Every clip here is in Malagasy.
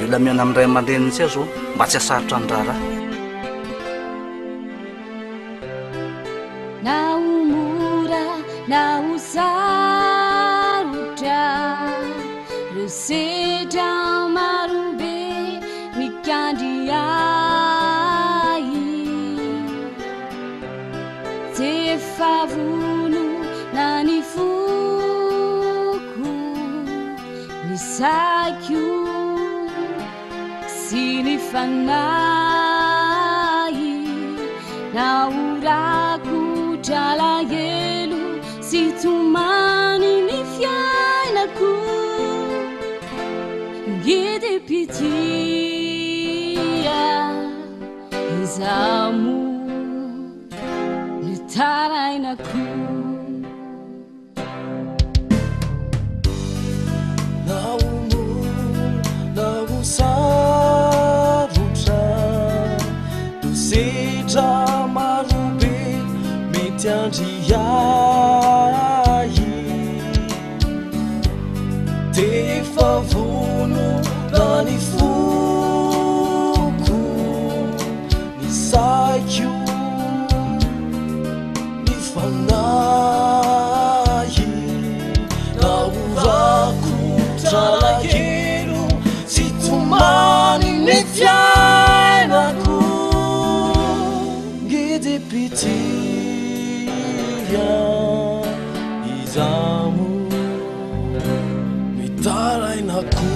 mila miana amin'ny ray aman-dreniny tsy azo mba tsy hasarotra ny raharaha. Na umura na usarutra reseda marube mikandiai te favunu na nifuku nisakyu sinifanai na uraku jala yelu situmani ni fianaku gide pitia izamu nitarainaku naumu nausarutra dusita marube mitiandriai te favunu nani fuku ni saikyu ni fanai na uraku talayeru situmani ni fianaku gide pitia izamu mitarainaku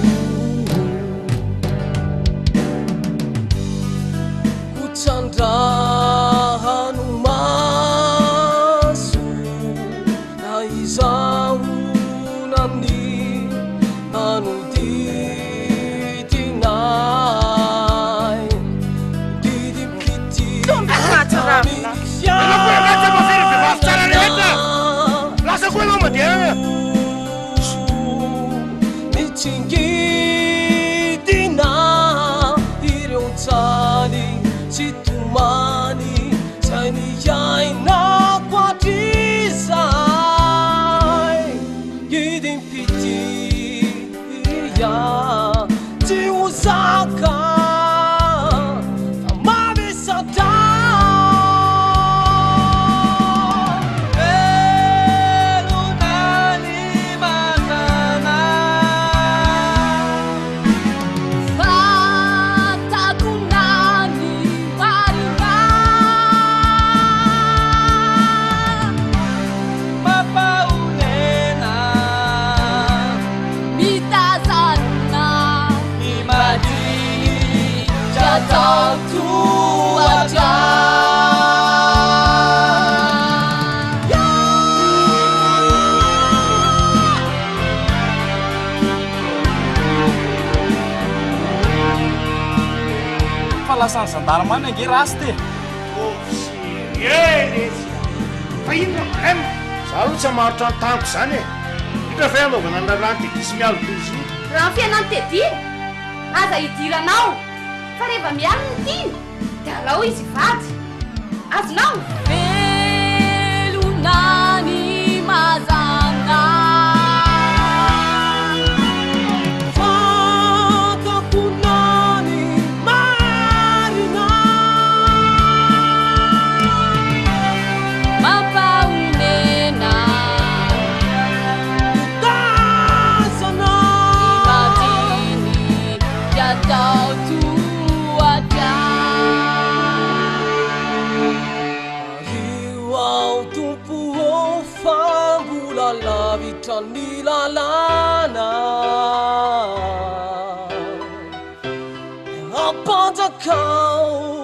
kucandahanu masu na izamu nani anu titinai gidi pitia Lascia quello mattina! Mi cinghitina dire un sali si tu mani sai mi hai na quadrisai gidin pitia ti usaka amave sata Lasang sandara mana ge raste. Oh, seriös. Fa ino em? Salo tsy maharitra ny tamiko zany e. Hitra fa anaovana ny raranty disy mialo tozy. Raha ny fiainany tediny, aza hidiranao. Fa rehefa mialo ny tiny, dia alao izy vady. Azonao? Velunani mazanga Nilalana apa kau